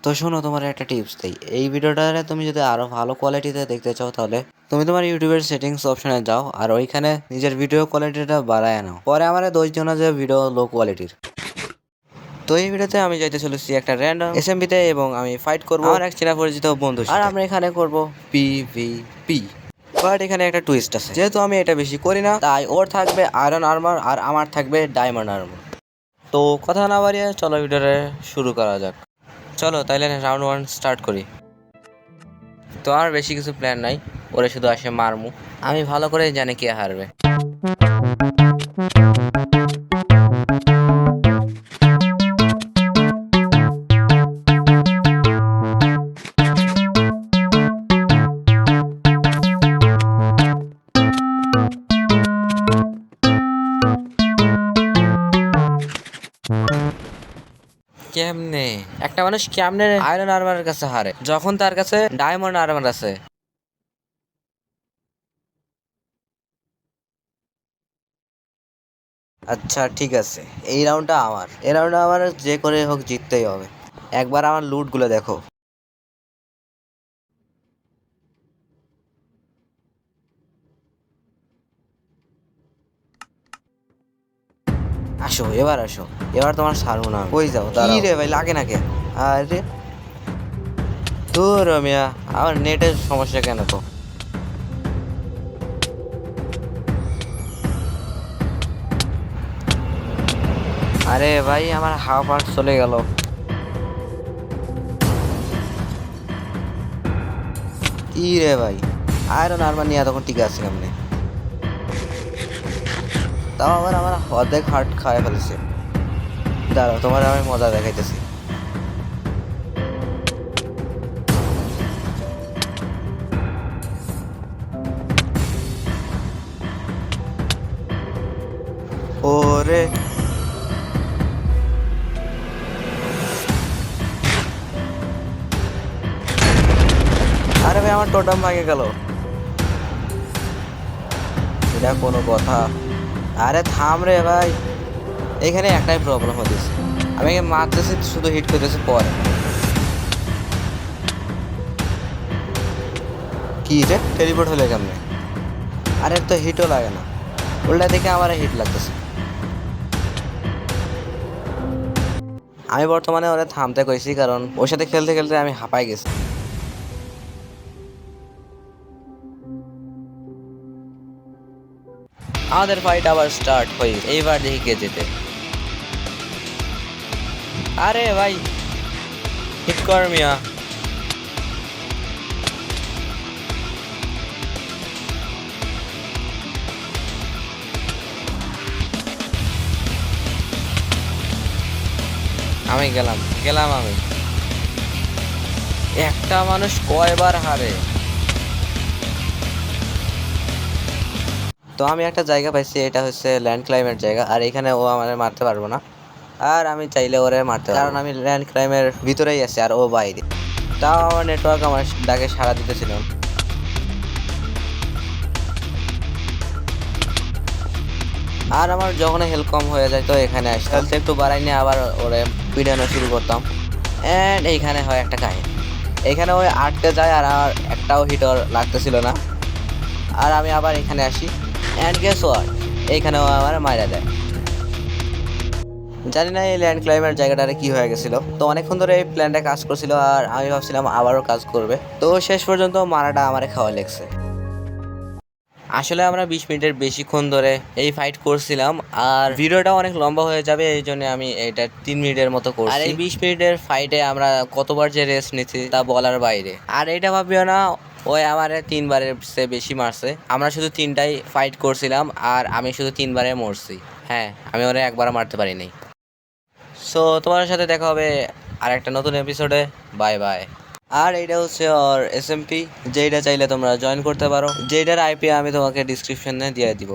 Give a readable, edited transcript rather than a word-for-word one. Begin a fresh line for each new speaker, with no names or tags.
তো শোনো, তোমার একটা টিপস দেই। এই ভিডিওটারে তুমি যদি আরো ভালো কোয়ালিটিতে দেখতে চাও, তাহলে তুমি তোমার ইউটিউবের সেটিংস অপশনে যাও আর ওইখানে নিজের ভিডিও কোয়ালিটিটা বাড়ায় নাও। পরে আমার দোষ দিও না যে ভিডিও লো কোয়ালিটির। তো এই ভিডিওতে আমি যাইতে চলেছি একটা র্যান্ডম এসএমবিতে এবং আমি ফাইট করব আমার এক চেনা পরিচিত বন্ধু, আর আমরা এখানে করব পিভিপি। বাট এখানে একটা টুইস্ট আছে, যেহেতু আমি এটা বেশি করি না, তাই ওর থাকবে আয়রন আর্মার আর আমার থাকবে ডায়মন্ড আর্মার। তো কথা না বাড়িয়ে চলো ভিডিওটা শুরু করা যাক। চলো তাইলে রাউন্ড 1 স্টার্ট করি। তো আর বেশি কিছু প্ল্যান নাই, ওরে শুধু আসে মারমু। আমি ভালো করে জানি কে হারবে। কেমনে একটা মানুষ কেমনে আয়রন আর্মারের কাছে হারে যখন তার কাছে ডায়মন্ড আর্মার আছে? আচ্ছা ঠিক আছে, এই রাউন্ডটা আমার যে করে হোক জিততেই হবে। একবার আমার লুট গুলো দেখো। আসো এবার আসো, এবার তোমার ছাড়বো না। কই যাও? কি রে ভাই, লাগে না কে? আরে তোর মিয়া, আমার নেটের সমস্যা কেন তো? আরে ভাই, আমার হাফ হার্ট চলে গেল। কি রে ভাই, আয়রন আর্মার নিয়ে তখন ঠিক আছে কেমনে? তাও আবার আমার অর্ধেক হার্ট খায় ফেলেছে। দাঁড়াও, তোমার আমি মজা দেখাইতেছি। ওরে আরে ভাই, আমার টোটাম ভাঙে গেল। এটা কোনো কথা? আরে থাম রে ভাই, এখানে একটাই প্রবলেম হচ্ছে, আমি মারতেছি শুধু হিট করতেছি পরে। কি রে, টেলিপোর্ট হলে কেমনে? আরে তো হিটও লাগে না, উল্টা দেখে আমার হিট লাগতেছে। আমি বর্তমানে ওরা থামতে কইছি, কারণ ওর সাথে খেলতে খেলতে আমি হাঁপাই গেছি। আমাদের ফাইট আবার স্টার্ট হই, এইবার দেখি কে যেতে। আরে ভাই, হিট কর মিয়া। আমি গেলাম গেলাম আমি। একটা মানুষ কয়বার হারে? তো আমি একটা জায়গা পাইছি, এটা হচ্ছে ল্যান্ড ক্লাইমের জায়গা, আর এখানে ও আমাদের মারতে পারবো না। আর আমি চাইলে ওরে মারতে পারবো, কারণ আমি ল্যান্ড ক্লাইমের ভিতরেই আছি আর ও বাইরে। তাও আমার নেটওয়ার্ক আমার ডাকে সাড়া দিতেছিল। আর আমার যখন হেলথ কম হয়ে যায়, তো এখানে আসতে হেলথ একটু বাড়াই নিয়ে আবার ওরে পিড়ানো শুরু করতাম। অ্যান্ড এইখানে হয় একটা কাহিনী। এখানে ওই আটকে যায় আর আমার একটাও হিটর লাগতেছিল না। আর আমি আবার এখানে আসি, অ্যান্ড গেস হোয়াট, এইখানেও আমার মাইরা দেয়। জানি না এই ল্যান্ড ক্লাইমের জায়গাটারে কি হয়ে গেছিল। তো অনেকক্ষণ ধরে এই প্ল্যানটা কাজ করছিল আর আমি ভাবছিলাম আবারও কাজ করবে, তো শেষ পর্যন্ত মারাটা আমারে খাওয়া লেগছে। আসলে আমরা 20 মিনিটের বেশিক্ষণ ধরে এই ফাইট করছিলাম, আর ভিডিওটা অনেক লম্বা হয়ে যাবে, এই জন্য আমি এটা 3 মিনিটের মতো করছি। আর এই 20 মিনিটের ফাইটে আমরা কতবার যে রেস্ট নিচ্ছি তা বলার বাইরে। আর এটা ভাবিও না, ওই আমার 3বারের সে বেশি মারছে। আমরা শুধু 3টাই ফাইট করছিলাম আর আমি শুধু 3বারে মরছি। হ্যাঁ, আমি ওরা একবারও মারতে পারি নাই। সো তোমার সাথে দেখা হবে আর একটা নতুন এপিসোডে। Bye bye. আর এইটা হচ্ছে ওর এসএমপি, যেইটা চাইলে তোমরা জয়েন করতে পারো, যেইটার আইপি আমি তোমাকে ডিসক্রিপশনে দিয়ে দিব।